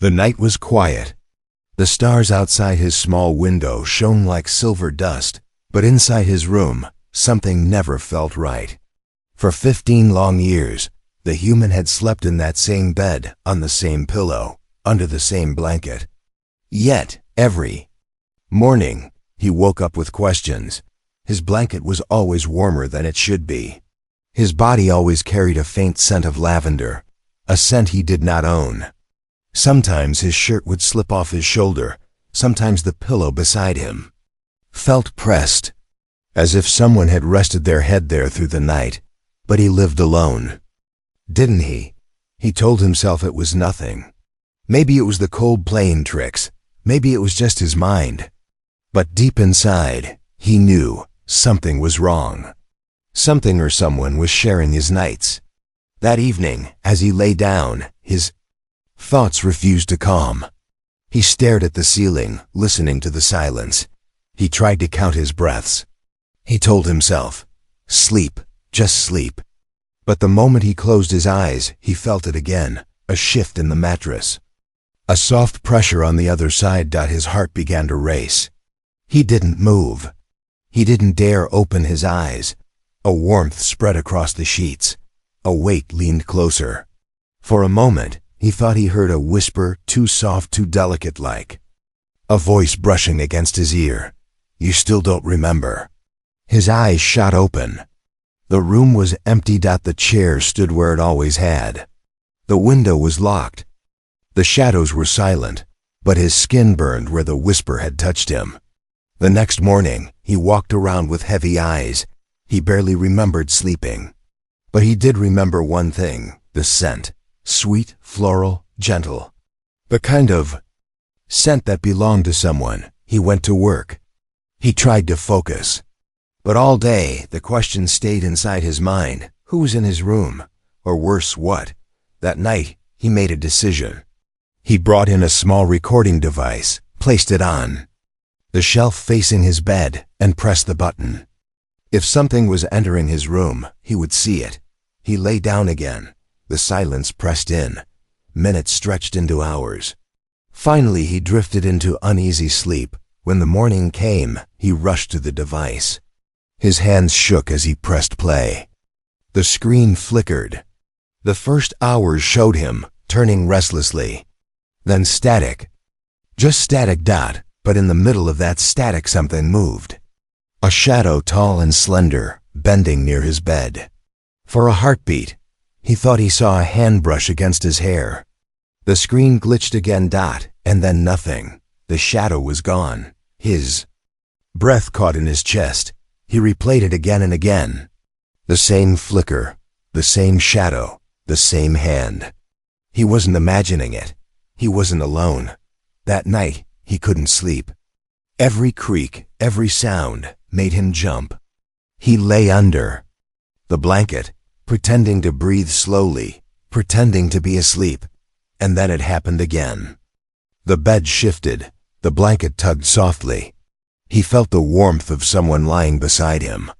The night was quiet. The stars outside his small window shone like silver dust, but inside his room, something never felt right. For 15 long years, the human had slept in that same bed, on the same pillow, under the same blanket. Yet, every morning, he woke up with questions. His blanket was always warmer than it should be. His body always carried a faint scent of lavender, a scent he did not own. Sometimes his shirt would slip off his shoulder, sometimes the pillow beside him felt pressed, as if someone had rested their head there through the night, but he lived alone. Didn't he? He told himself it was nothing. Maybe it was the cold playing tricks, maybe it was just his mind. But deep inside, he knew something was wrong. Something or someone was sharing his nights. That evening, as he lay down, his thoughts refused to calm. He stared at the ceiling, listening to the silence. He tried to count his breaths. He told himself, sleep, just sleep. But the moment he closed his eyes, he felt it again, a shift in the mattress. A soft pressure on the other side. His heart began to race. He didn't move. He didn't dare open his eyes. A warmth spread across the sheets. A weight leaned closer. For a moment, he thought he heard a whisper, too soft, too delicate, like a voice brushing against his ear. You still don't remember. His eyes shot open. The room was empty. The chair stood where it always had. The window was locked. The shadows were silent, but his skin burned where the whisper had touched him. The next morning, he walked around with heavy eyes. He barely remembered sleeping. But he did remember one thing, the scent. Sweet, floral, gentle. The kind of scent that belonged to someone. He went to work. He tried to focus. But all day, the question stayed inside his mind. Who was in his room? Or worse, what? That night, he made a decision. He brought in a small recording device, placed it on the shelf facing his bed, and pressed the button. If something was entering his room, he would see it. He lay down again. The silence pressed in. Minutes stretched into hours. Finally, he drifted into uneasy sleep. When the morning came, he rushed to the device. His hands shook as he pressed play. The screen flickered. The first hours showed him, turning restlessly. Then static. Just static. But in the middle of that static something moved. A shadow, tall and slender, bending near his bed. For a heartbeat, he thought he saw a hand brush against his hair. The screen glitched again. And then nothing. The shadow was gone. His breath caught in his chest. He replayed it again and again. The same flicker, the same shadow, the same hand. He wasn't imagining it. He wasn't alone. That night, he couldn't sleep. Every creak, every sound made him jump. He lay under the blanket, pretending to breathe slowly, pretending to be asleep. And then it happened again. The bed shifted. The blanket tugged softly. He felt the warmth of someone lying beside him.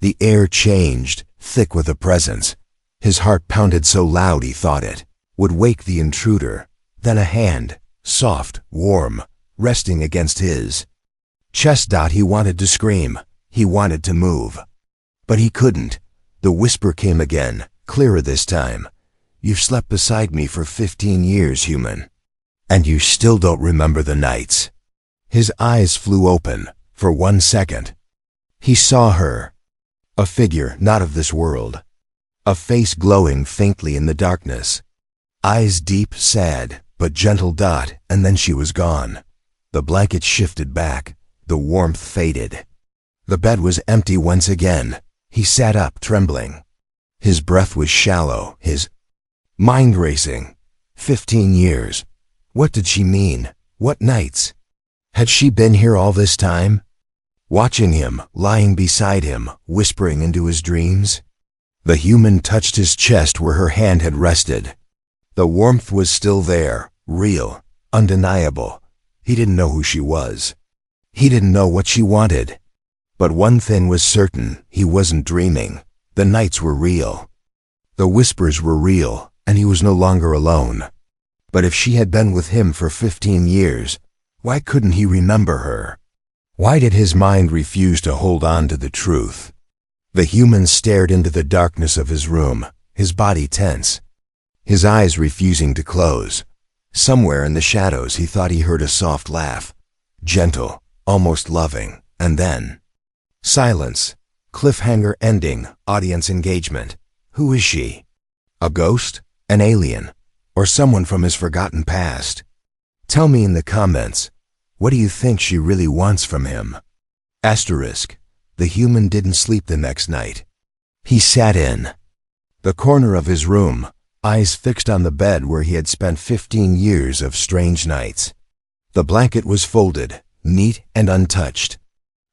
The air changed, thick with a presence. His heart pounded so loud he thought it would wake the intruder. Then a hand, soft, warm, resting against his chest. He wanted to scream. He wanted to move. But he couldn't. The whisper came again, clearer this time. You've slept beside me for 15 years, human. And you still don't remember the nights. His eyes flew open. For 1 second. He saw her. A figure not of this world. A face glowing faintly in the darkness. Eyes deep, sad, but gentle. And then she was gone. The blanket shifted back. The warmth faded. The bed was empty once again. He sat up, trembling. His breath was shallow, his mind racing. 15 years. What did she mean? What nights? Had she been here all this time? Watching him, lying beside him, whispering into his dreams? The human touched his chest where her hand had rested. The warmth was still there, real, undeniable. He didn't know who she was. He didn't know what she wanted. But one thing was certain, he wasn't dreaming. The nights were real. The whispers were real, and he was no longer alone. But if she had been with him for 15 years, why couldn't he remember her? Why did his mind refuse to hold on to the truth? The human stared into the darkness of his room, his body tense, his eyes refusing to close. Somewhere in the shadows he thought he heard a soft laugh, gentle, almost loving, and then silence. Cliffhanger ending, audience engagement. Who is she? A ghost? An alien? Or someone from his forgotten past? Tell me in the comments, what do you think she really wants from him? Asterisk. The human didn't sleep the next night. He sat in the corner of his room, eyes fixed on the bed where he had spent 15 years of strange nights. The blanket was folded, neat and untouched.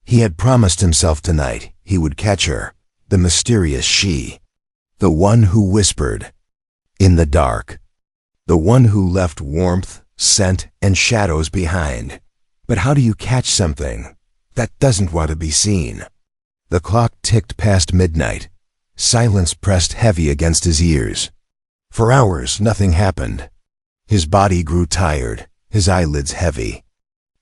He had promised himself tonight he would catch her, the mysterious she, the one who whispered in the dark, the one who left warmth, scent, and shadows behind. But how do you catch something that doesn't want to be seen? The clock ticked past midnight. Silence pressed heavy against his ears. For hours, nothing happened. His body grew tired, his eyelids heavy.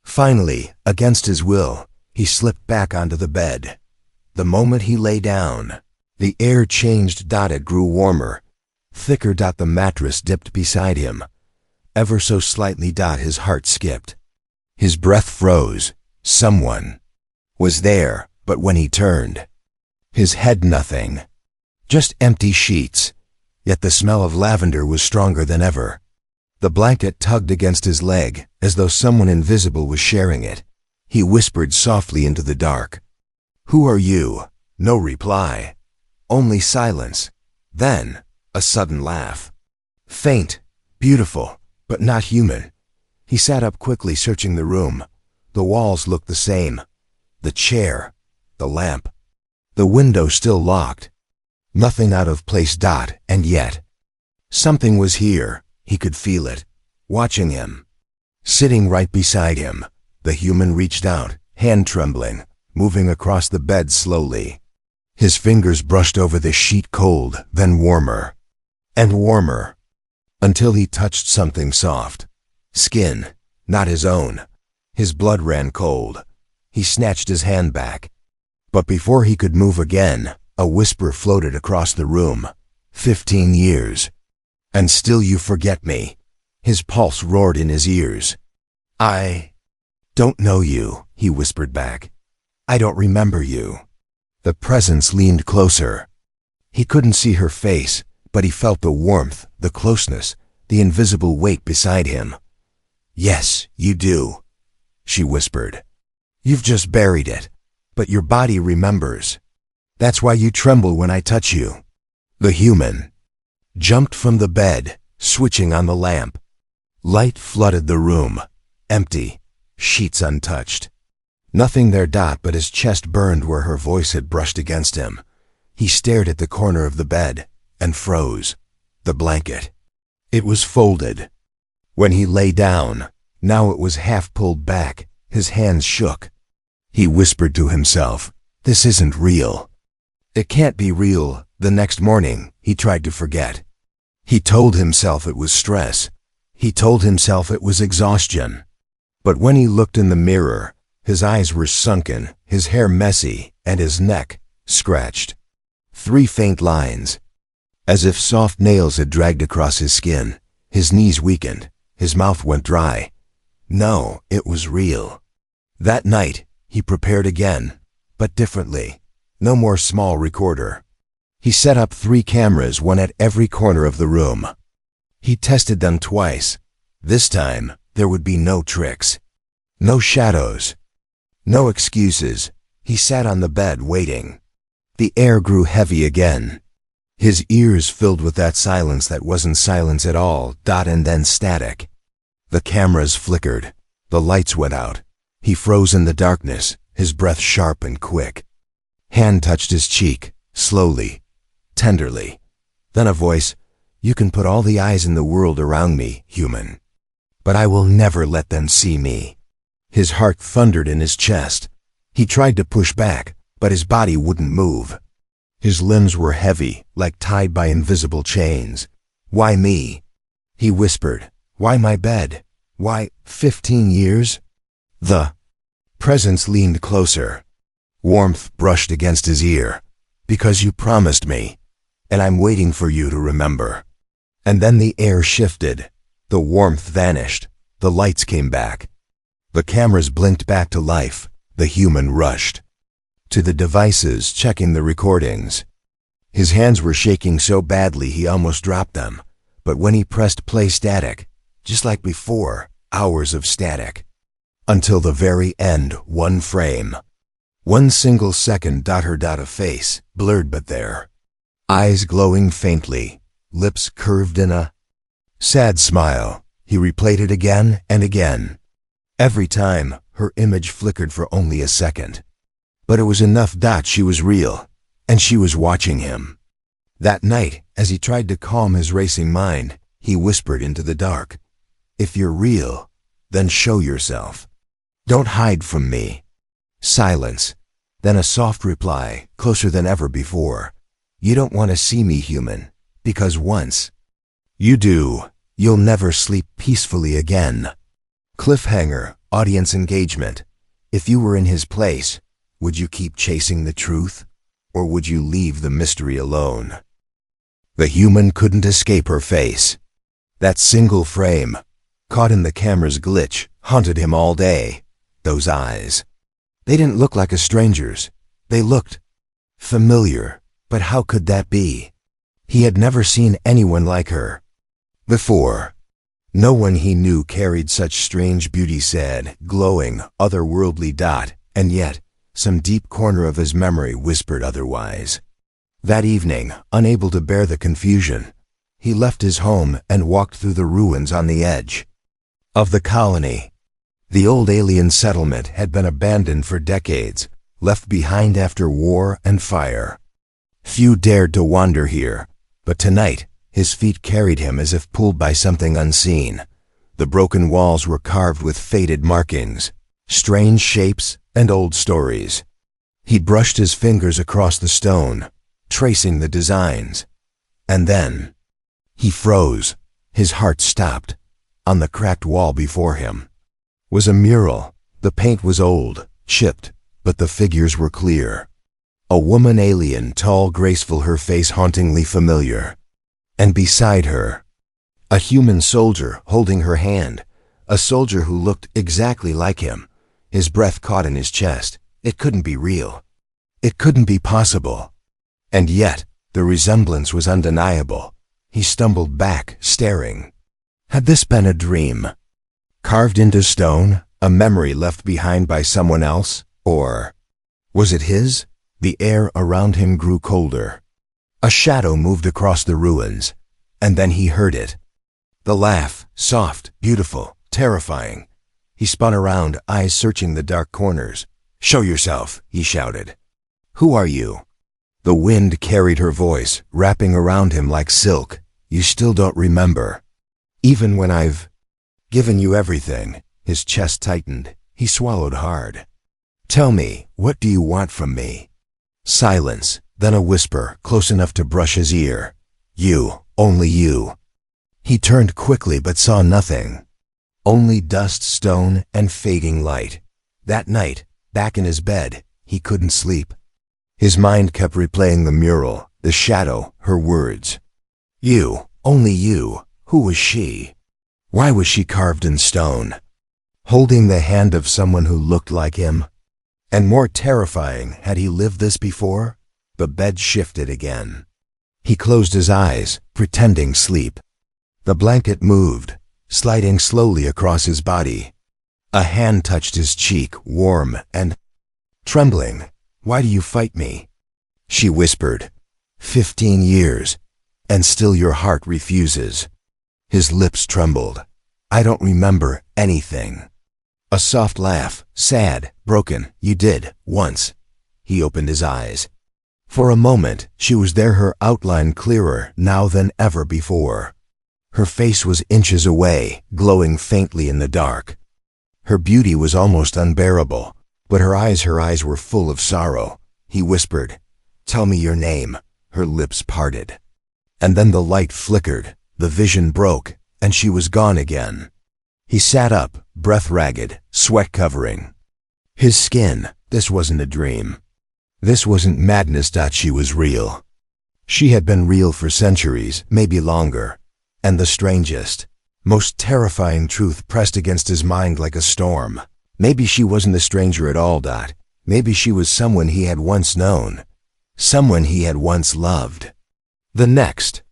Finally, against his will, he slipped back onto the bed. The moment he lay down, the air changed. It grew warmer, thicker. The mattress dipped beside him. Ever so slightly. His heart skipped. His breath froze. Someone was there, but when he turned, his head nothing. Just empty sheets. Yet the smell of lavender was stronger than ever. The blanket tugged against his leg, as though someone invisible was sharing it. He whispered softly into the dark. Who are you? No reply. Only silence. Then, a sudden laugh. Faint, beautiful, but not human. He sat up quickly, searching the room. The walls looked the same. The chair, the lamp, the window still locked. Nothing out of place. And yet, something was here. He could feel it, watching him. Sitting right beside him, the human reached out, hand trembling, moving across the bed slowly. His fingers brushed over the sheet, cold, then warmer, and warmer, until he touched something soft. Skin, not his own. His blood ran cold. He snatched his hand back. But before he could move again, a whisper floated across the room. 15 years. And still you forget me. His pulse roared in his ears. I don't know you, he whispered back. I don't remember you. The presence leaned closer. He couldn't see her face, but he felt the warmth, the closeness, the invisible weight beside him. Yes, you do, she whispered. You've just buried it, but your body remembers. That's why you tremble when I touch you. The human jumped from the bed, switching on the lamp. Light flooded the room, empty, sheets untouched. Nothing there. But his chest burned where her voice had brushed against him. He stared at the corner of the bed and froze. The blanket. It was folded. When he lay down, now it was half pulled back. His hands shook. He whispered to himself, this isn't real. It can't be real. The next morning, he tried to forget. He told himself it was stress. He told himself it was exhaustion. But when he looked in the mirror, his eyes were sunken, his hair messy, and his neck scratched. 3 faint lines, as if soft nails had dragged across his skin. His knees weakened, his mouth went dry. No, it was real. That night, he prepared again, but differently. No more small recorder. He set up 3 cameras, one at every corner of the room. He tested them twice. This time, there would be no tricks. No shadows. No excuses. He sat on the bed waiting. The air grew heavy again. His ears filled with that silence that wasn't silence at all. And then static. The cameras flickered. The lights went out. He froze in the darkness, his breath sharp and quick. Hand touched his cheek, slowly, tenderly. Then a voice, you can put all the eyes in the world around me, human, but I will never let them see me. His heart thundered in his chest. He tried to push back, but his body wouldn't move. His limbs were heavy, like tied by invisible chains. Why me? He whispered. Why my bed? Why 15 years? The presence leaned closer. Warmth brushed against his ear. Because you promised me, and I'm waiting for you to remember. And then the air shifted. The warmth vanished. The lights came back. The cameras blinked back to life. The human rushed to the devices, checking the recordings. His hands were shaking so badly he almost dropped them. But when he pressed play, static, just like before, hours of static. Until the very end, one frame. One single second, her face, blurred but there. Eyes glowing faintly, lips curved in a sad smile. He replayed it again and again. Every time, her image flickered for only a second. But it was enough. She was real, and she was watching him. That night, as he tried to calm his racing mind, he whispered into the dark, "If you're real, then show yourself. Don't hide from me." Silence, then a soft reply, closer than ever before. "You don't want to see me, human, because once you do, you'll never sleep peacefully again." Cliffhanger, audience engagement. If you were in his place, would you keep chasing the truth, or would you leave the mystery alone? The human couldn't escape her face. That single frame, caught in the camera's glitch, haunted him all day. Those eyes. They didn't look like a stranger's. They looked familiar, but how could that be? He had never seen anyone like her before. No one he knew carried such strange beauty, sad, glowing, otherworldly. And yet, some deep corner of his memory whispered otherwise. That evening, unable to bear the confusion, he left his home and walked through the ruins on the edge of the colony. The old alien settlement had been abandoned for decades, left behind after war and fire. Few dared to wander here, but tonight, his feet carried him as if pulled by something unseen. The broken walls were carved with faded markings, strange shapes, and old stories. He brushed his fingers across the stone, tracing the designs. And then he froze. His heart stopped. On the cracked wall before him was a mural. The paint was old, chipped, but the figures were clear. A woman alien, tall, graceful, her face hauntingly familiar. And beside her, a human soldier holding her hand, a soldier who looked exactly like him. His breath caught in his chest. It couldn't be real. It couldn't be possible. And yet, the resemblance was undeniable. He stumbled back, staring. Had this been a dream? Carved into stone, a memory left behind by someone else? Or was it his? The air around him grew colder. A shadow moved across the ruins, and then he heard it. The laugh, soft, beautiful, terrifying. He spun around, eyes searching the dark corners. "Show yourself," he shouted. "Who are you?" The wind carried her voice, wrapping around him like silk. "You still don't remember? Even when I've given you everything." His chest tightened. He swallowed hard. "Tell me, what do you want from me?" Silence, then a whisper, close enough to brush his ear. "You, only you." He turned quickly but saw nothing. Only dust, stone, and fading light. That night, back in his bed, he couldn't sleep. His mind kept replaying the mural, the shadow, her words. You, only you. Who was she? Why was she carved in stone? Holding the hand of someone who looked like him? And more terrifying, had he lived this before? The bed shifted again. He closed his eyes, pretending sleep. The blanket moved, sliding slowly across his body. A hand touched his cheek, warm and trembling. "Why do you fight me?" She whispered. 15 years, and still your heart refuses." His lips trembled. "I don't remember anything." A soft laugh, sad, broken. "You did, once." He opened his eyes. For a moment, she was there, her outline clearer now than ever before. Her face was inches away, glowing faintly in the dark. Her beauty was almost unbearable, but her eyes were full of sorrow. He whispered, "Tell me your name." Her lips parted. And then the light flickered, the vision broke, and she was gone again. He sat up, breath ragged, sweat covering his skin. This wasn't a dream. This wasn't madness. She was real. She had been real for centuries, maybe longer. And the strangest, most terrifying truth pressed against his mind like a storm. Maybe she wasn't a stranger at all. Maybe she was someone he had once known, someone he had once loved. The next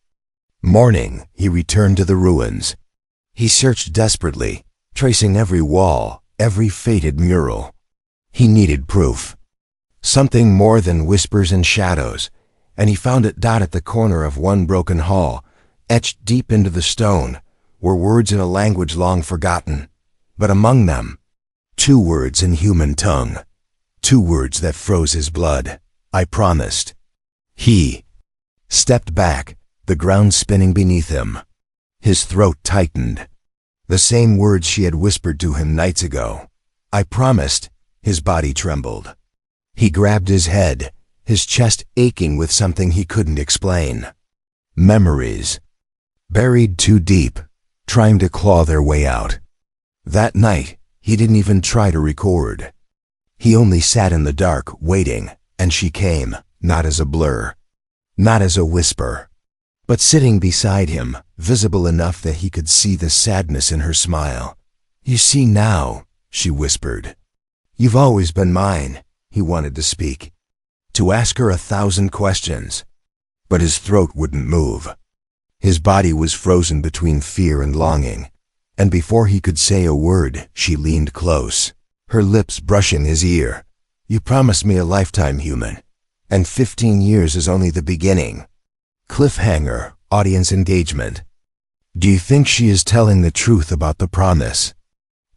morning, he returned to the ruins. He searched desperately, tracing every wall, every faded mural. He needed proof. Something more than whispers and shadows, and he found it. At the corner of one broken hall, etched deep into the stone, were words in a language long forgotten, but among them, 2 words in human tongue, 2 words that froze his blood. I promised. He stepped back, the ground spinning beneath him. His throat tightened. The same words she had whispered to him nights ago. I promised. His body trembled. He grabbed his head, his chest aching with something he couldn't explain. Memories, buried too deep, trying to claw their way out. That night, he didn't even try to record. He only sat in the dark, waiting, and she came, not as a blur, not as a whisper, but sitting beside him, visible enough that he could see the sadness in her smile. You see now, she whispered. You've always been mine. He wanted to speak, to ask her 1,000 questions, but his throat wouldn't move. His body was frozen between fear and longing, and before he could say a word, she leaned close, her lips brushing his ear. You promised me a lifetime, human, and 15 years is only the beginning. Cliffhanger, audience engagement. Do you think she is telling the truth about the promise?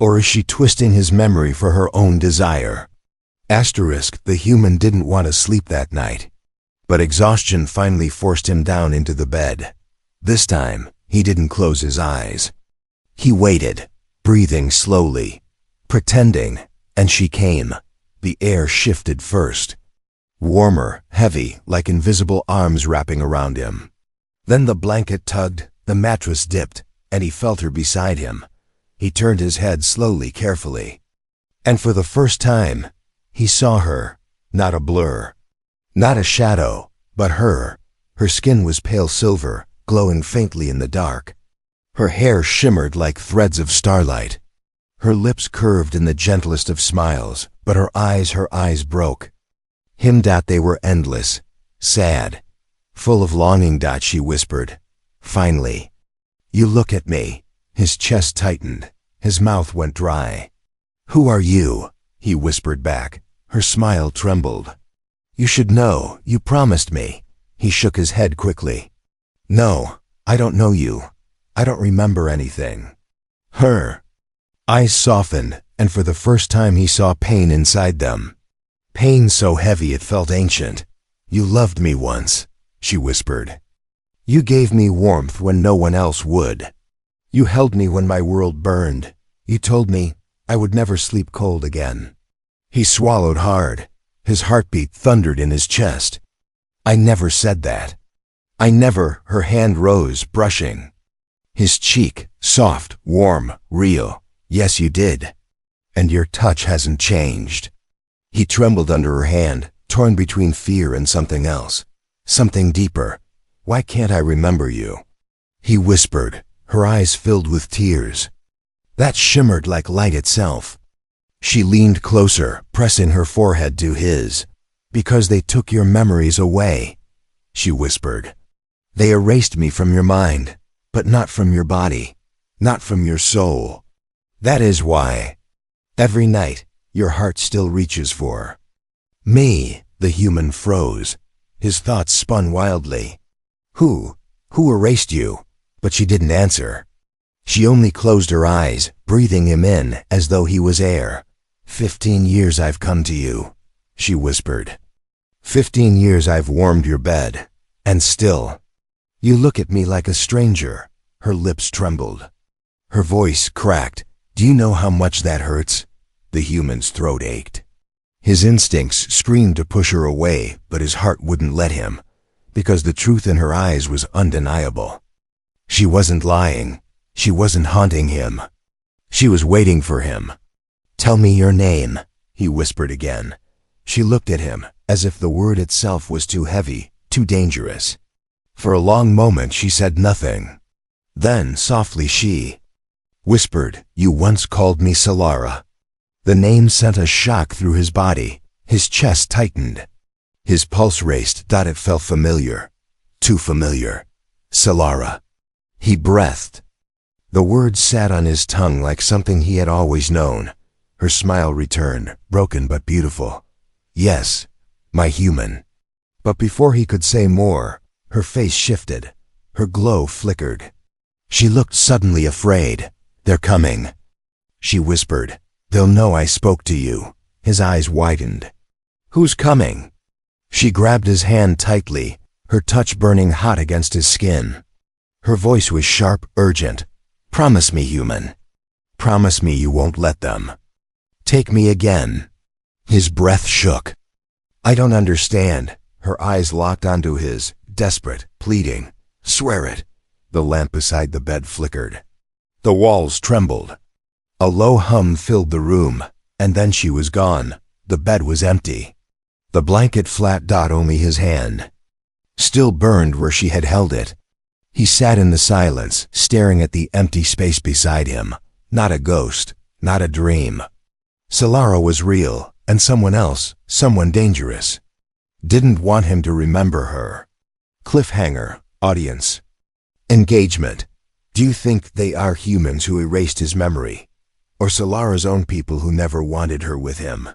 Or is she twisting his memory for her own desire? Asterisk, the human didn't want to sleep that night, but exhaustion finally forced him down into the bed. This time, he didn't close his eyes. He waited, breathing slowly, pretending, and she came. The air shifted first. Warmer, heavy, like invisible arms wrapping around him. Then the blanket tugged, the mattress dipped, and he felt her beside him. He turned his head slowly, carefully. And for the first time, he saw her, not a blur, not a shadow, but her. Her skin was pale silver, glowing faintly in the dark. Her hair shimmered like threads of starlight. Her lips curved in the gentlest of smiles, but her eyes broke. They were endless, sad, full of longing. She whispered. Finally. You look at me. His chest tightened. His mouth went dry. Who are you? He whispered back. Her smile trembled. You should know. You promised me. He shook his head quickly. No, I don't know you. I don't remember anything. Her eyes softened, and for the first time he saw pain inside them. Pain so heavy it felt ancient. You loved me once, she whispered. You gave me warmth when no one else would. You held me when my world burned. You told me I would never sleep cold again. He swallowed hard. His heartbeat thundered in his chest. I never said that. I never. Her hand rose, brushing his cheek, soft, warm, real. Yes, you did. And your touch hasn't changed. He trembled under her hand, torn between fear and something else. Something deeper. Why can't I remember you? He whispered, her eyes filled with tears. That shimmered like light itself. She leaned closer, pressing her forehead to his. Because they took your memories away, she whispered. They erased me from your mind, but not from your body, not from your soul. That is why, every night, your heart still reaches for me. The human froze. His thoughts spun wildly. Who erased you? But she didn't answer. She only closed her eyes, breathing him in as though he was air. 15 years I've come to you, she whispered. 15 years I've warmed your bed, and still, you look at me like a stranger. Her lips trembled. Her voice cracked. Do you know how much that hurts? The human's throat ached. His instincts screamed to push her away, but his heart wouldn't let him, because the truth in her eyes was undeniable. She wasn't lying. She wasn't haunting him. She was waiting for him. "Tell me your name," he whispered again. She looked at him, as if the word itself was too heavy, too dangerous. For a long moment she said nothing. Then, softly she whispered, "You once called me Solara." The name sent a shock through his body. His chest tightened. His pulse raced. It felt familiar. Too familiar. Solara. He breathed. The words sat on his tongue like something he had always known. Her smile returned, broken but beautiful. "Yes, my human." But before he could say more, her face shifted. Her glow flickered. She looked suddenly afraid. "They're coming," she whispered. "They'll know I spoke to you." His eyes widened. "Who's coming?" She grabbed his hand tightly, her touch burning hot against his skin. Her voice was sharp, urgent. "Promise me, human. Promise me you won't let them. Take me again." His breath shook. "I don't understand." Her eyes locked onto his, desperate, pleading. "Swear it." The lamp beside the bed flickered. The walls trembled. A low hum filled the room, and then she was gone. The bed was empty. The blanket flat. Only his hand still burned where she had held it. He sat in the silence, staring at the empty space beside him. Not a ghost, not a dream. Solara was real, and someone else, someone dangerous, didn't want him to remember her. Cliffhanger, audience. Engagement. Do you think they are humans who erased his memory? Or Solara's own people who never wanted her with him?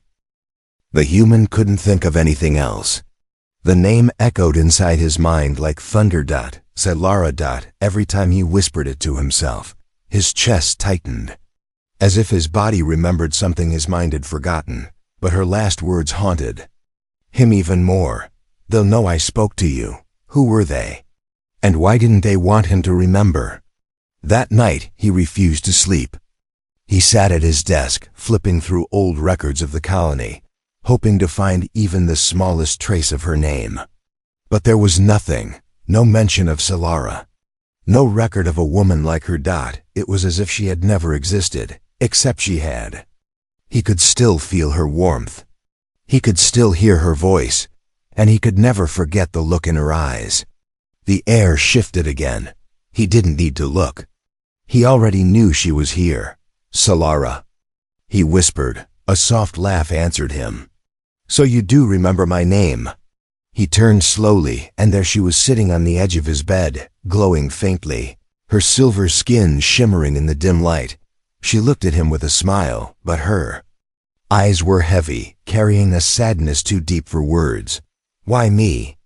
The human couldn't think of anything else. The name echoed inside his mind like thunder. Solara. Every time he whispered it to himself, his chest tightened, as if his body remembered something his mind had forgotten. But her last words haunted him even more. "They'll know I spoke to you." Who were they? And why didn't they want him to remember? That night, he refused to sleep. He sat at his desk, flipping through old records of the colony, hoping to find even the smallest trace of her name. But there was nothing, no mention of Solara, no record of a woman like her. It was as if she had never existed, except she had. He could still feel her warmth. He could still hear her voice, and he could never forget the look in her eyes. The air shifted again. He didn't need to look. He already knew she was here. "Solara," he whispered. A soft laugh answered him. "So you do remember my name?" He turned slowly, and there she was sitting on the edge of his bed, glowing faintly, her silver skin shimmering in the dim light. She looked at him with a smile, but her eyes were heavy, carrying a sadness too deep for words. "Why me?"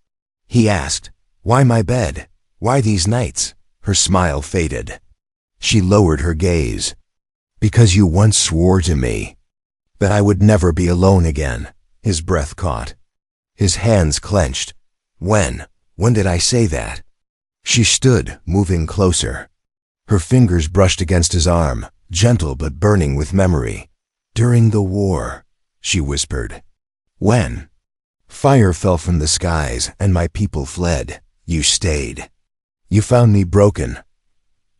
he asked. "Why my bed? Why these nights?" Her smile faded. She lowered her gaze. "Because you once swore to me that I would never be alone again." His breath caught. His hands clenched. When did I say that?" She stood, moving closer. Her fingers brushed against his arm, gentle but burning with memory. "During the war," she whispered. "When fire fell from the skies and my people fled, you stayed. You found me broken,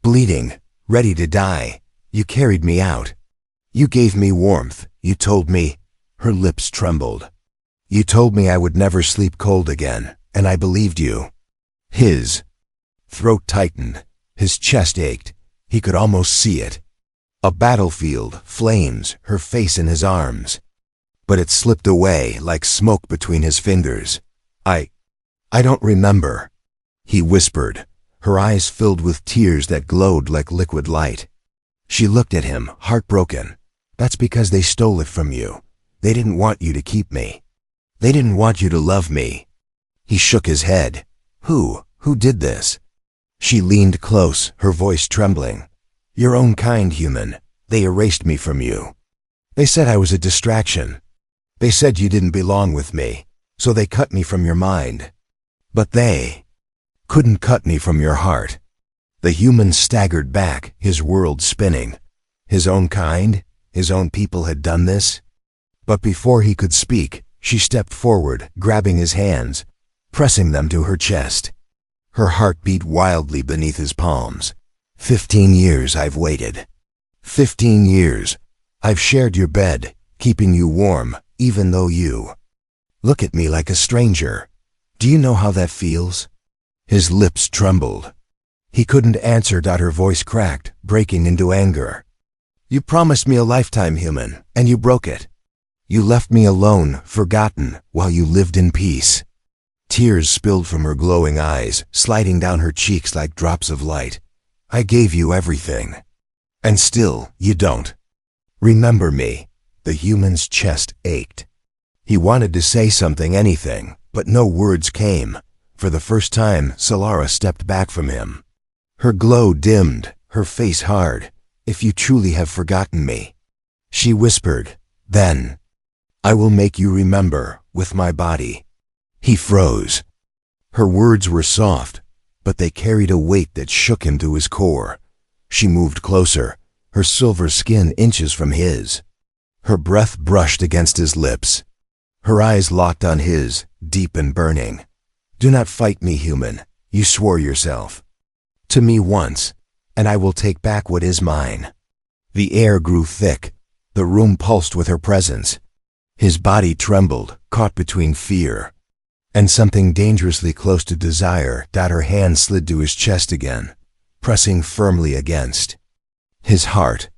bleeding, ready to die. You carried me out. You gave me warmth. You told me," her lips trembled, "you told me I would never sleep cold again, and I believed you." His throat tightened. His chest ached. He could almost see it. A battlefield, flames, her face in his arms. But it slipped away like smoke between his fingers. I don't remember," he whispered, her eyes filled with tears that glowed like liquid light. She looked at him, heartbroken. "That's because they stole it from you. They didn't want you to keep me. They didn't want you to love me." He shook his head. Who did this?" She leaned close, her voice trembling. "Your own kind, human. They erased me from you. They said I was a distraction. They said you didn't belong with me, so they cut me from your mind. But they couldn't cut me from your heart." The human staggered back, his world spinning. His own kind, his own people had done this? But before he could speak, she stepped forward, grabbing his hands, pressing them to her chest. Her heart beat wildly beneath his palms. 15 years I've waited. 15 years. I've shared your bed, keeping you warm, even though you look at me like a stranger. Do you know how that feels? His lips trembled. He couldn't answer. Her voice cracked, breaking into anger. You promised me a lifetime, human, and you broke it. You left me alone, forgotten, while you lived in peace. Tears spilled from her glowing eyes, sliding down her cheeks like drops of light. I gave you everything. And still, you don't remember me. The human's chest ached. He wanted to say something, anything, but no words came. For the first time, Solara stepped back from him. Her glow dimmed, her face hard. If you truly have forgotten me, she whispered, then I will make you remember with my body. He froze. Her words were soft, but they carried a weight that shook him to his core. She moved closer, her silver skin inches from his. Her breath brushed against his lips. Her eyes locked on his, deep and burning. Do not fight me, human. You swore yourself to me once, and I will take back what is mine. The air grew thick. The room pulsed with her presence. His body trembled, caught between fear and something dangerously close to desire. Her hand slid to his chest again, pressing firmly against his heart.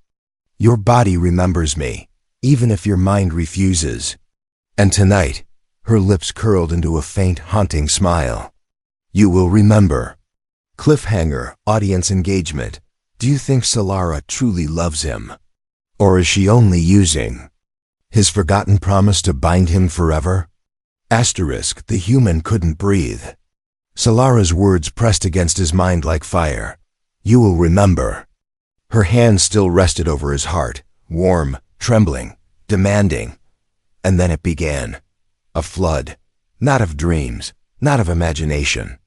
Your body remembers me, even if your mind refuses. And tonight, her lips curled into a faint, haunting smile. You will remember. Cliffhanger, audience engagement. Do you think Solara truly loves him? Or is she only using his forgotten promise to bind him forever? Asterisk, the human couldn't breathe. Solara's words pressed against his mind like fire. You will remember. Her hand still rested over his heart, warm, trembling, demanding. And then it began. A flood, not of dreams, not of imagination,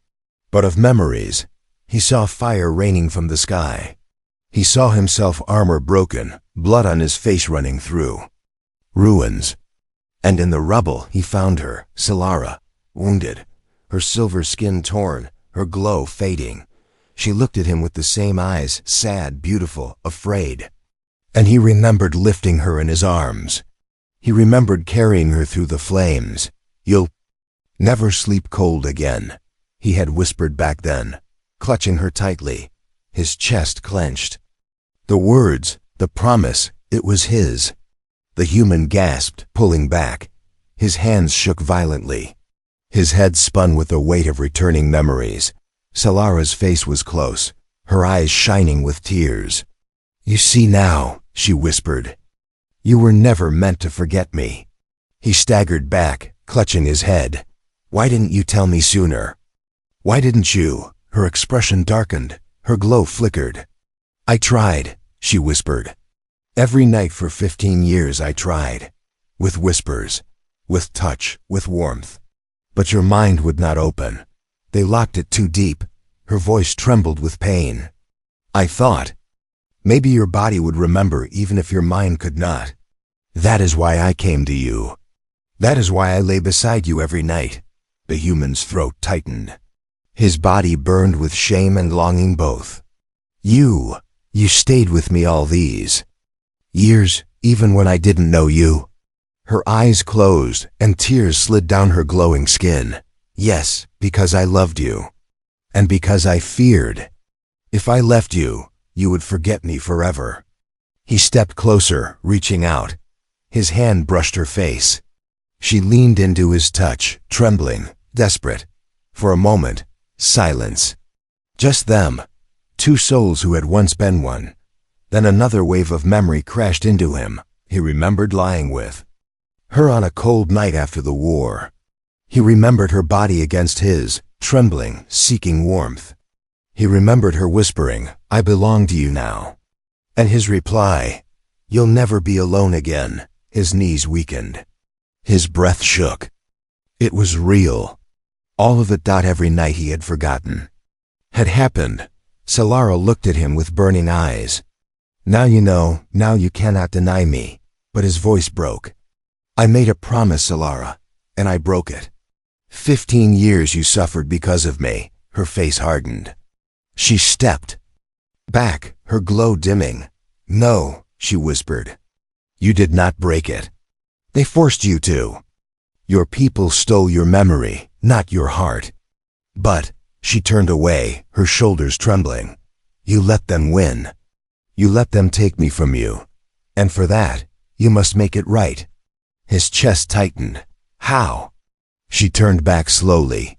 but of memories. He saw fire raining from the sky. He saw himself, armor broken, blood on his face running through ruins. And in the rubble he found her, Solara, wounded, her silver skin torn, her glow fading. She looked at him with the same eyes, sad, beautiful, afraid. And he remembered lifting her in his arms. He remembered carrying her through the flames. You'll never sleep cold again, he had whispered back then, clutching her tightly, his chest clenched. The words, the promise, it was his. The human gasped, pulling back. His hands shook violently. His head spun with the weight of returning memories. Solara's face was close, her eyes shining with tears. You see now, she whispered. You were never meant to forget me. He staggered back, clutching his head. Why didn't you tell me sooner? Why didn't you? Her expression darkened, her glow flickered. I tried, she whispered. Every night for 15 years I tried. With whispers, with touch, with warmth. But your mind would not open. They locked it too deep. Her voice trembled with pain. I thought, maybe your body would remember even if your mind could not. That is why I came to you. That is why I lay beside you every night. The human's throat tightened. His body burned with shame and longing both. You stayed with me all these years, even when I didn't know you. Her eyes closed and tears slid down her glowing skin. Yes, because I loved you. And because I feared. If I left you, you would forget me forever. He stepped closer, reaching out. His hand brushed her face. She leaned into his touch, trembling, desperate. For a moment, silence. Just them, two souls who had once been one. Then another wave of memory crashed into him. He remembered lying with her on a cold night after the war. He remembered her body against his, trembling, seeking warmth. He remembered her whispering, I belong to you now. And his reply, you'll never be alone again. His knees weakened. His breath shook. It was real. All of it. Every night he had forgotten had happened. Solara looked at him with burning eyes. Now you know, now you cannot deny me. But his voice broke. I made a promise, Solara, and I broke it. 15 years you suffered because of me. Her face hardened. She stepped Back, her glow dimming. "No," she whispered. "You did not break it. They forced you to. Your people stole your memory, not your heart." "But," she turned away, her shoulders trembling, "you let them win. You let them take me from you. And for that, you must make it right." His chest tightened. "How?" She turned back slowly,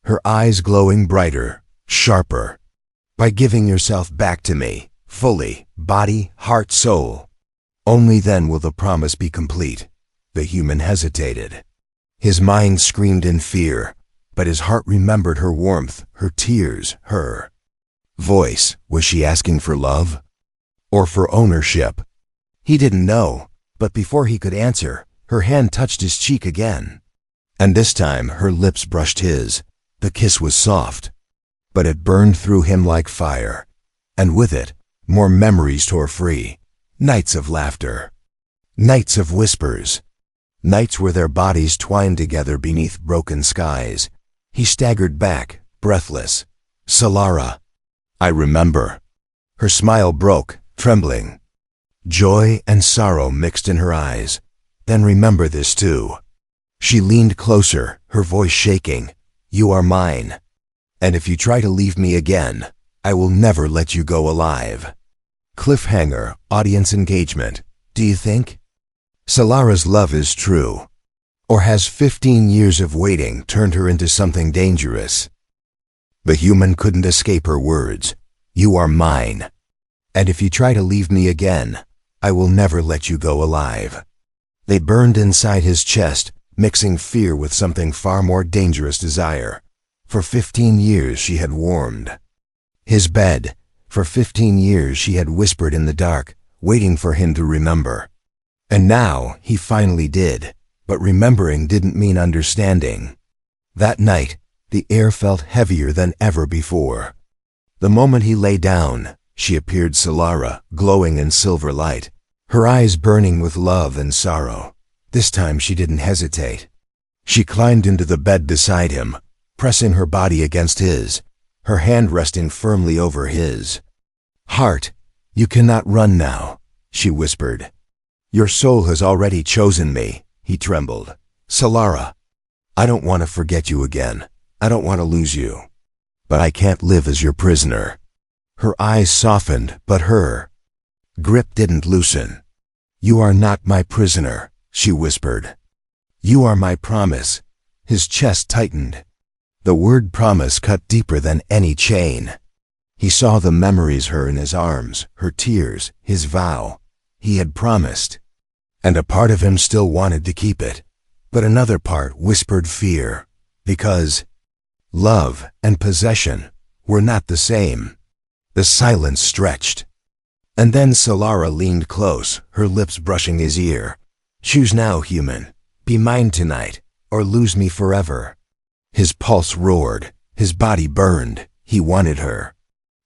her eyes glowing brighter, sharper. "By giving yourself back to me, fully, body, heart, soul. Only then will the promise be complete." The human hesitated. His mind screamed in fear, but his heart remembered her warmth, her tears, her voice. Was she asking for love? Or for ownership? He didn't know, but before he could answer, her hand touched his cheek again. And this time her lips brushed his. The kiss was soft, but it burned through him like fire. And with it, more memories tore free. Nights of laughter. Nights of whispers. Nights where their bodies twined together beneath broken skies. He staggered back, breathless. "Solara." "I remember." Her smile broke, trembling. Joy and sorrow mixed in her eyes. "Then remember this too." She leaned closer, her voice shaking. "You are mine. And if you try to leave me again, I will never let you go alive." Cliffhanger, audience engagement. Do you think Solara's love is true? Or has 15 years of waiting turned her into something dangerous? The human couldn't escape her words. "You are mine. And if you try to leave me again, I will never let you go alive." They burned inside his chest, mixing fear with something far more dangerous desire. For 15 years she had warmed. His bed. For 15 years she had whispered in the dark, waiting for him to remember. And now he finally did, but remembering didn't mean understanding. That night, the air felt heavier than ever before. The moment he lay down, she appeared Solara, glowing in silver light, her eyes burning with love and sorrow. This time she didn't hesitate. She climbed into the bed beside him, pressing her body against his, her hand resting firmly over his. "Heart, you cannot run now," she whispered. "Your soul has already chosen me." He trembled. "Solara, I don't want to forget you again. I don't want to lose you. But I can't live as your prisoner." Her eyes softened, but her grip didn't loosen. "You are not my prisoner," she whispered. "You are my promise." His chest tightened. The word promise cut deeper than any chain. He saw the memories her in his arms, her tears, his vow. He had promised. And a part of him still wanted to keep it. But another part whispered fear. Because love and possession were not the same. The silence stretched. And then Solara leaned close, her lips brushing his ear. "Choose now, human. Be mine tonight, or lose me forever." His pulse roared, his body burned. He wanted her.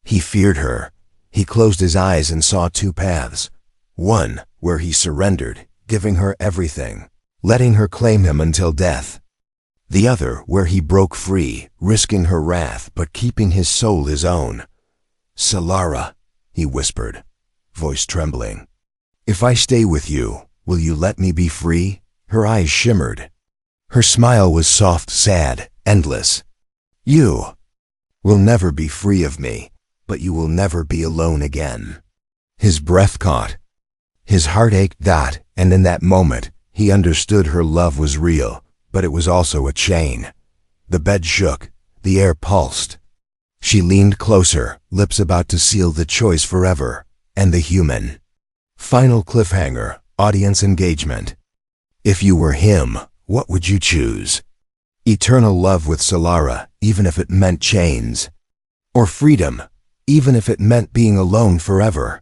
He feared her. He closed his eyes and saw two paths. One where he surrendered, giving her everything, letting her claim him until death. The other where he broke free, risking her wrath but keeping his soul his own. "Solara," he whispered, voice trembling. "If I stay with you, will you let me be free?" Her eyes shimmered. Her smile was soft, sad, endless. "You will never be free of me, but you will never be alone again." His breath caught. His heart ached, and in that moment, he understood her love was real, but it was also a chain. The bed shook, the air pulsed. She leaned closer, lips about to seal the choice forever, and the human. Final cliffhanger, audience engagement. If you were him, what would you choose? Eternal love with Solara, even if it meant chains. Or freedom, even if it meant being alone forever.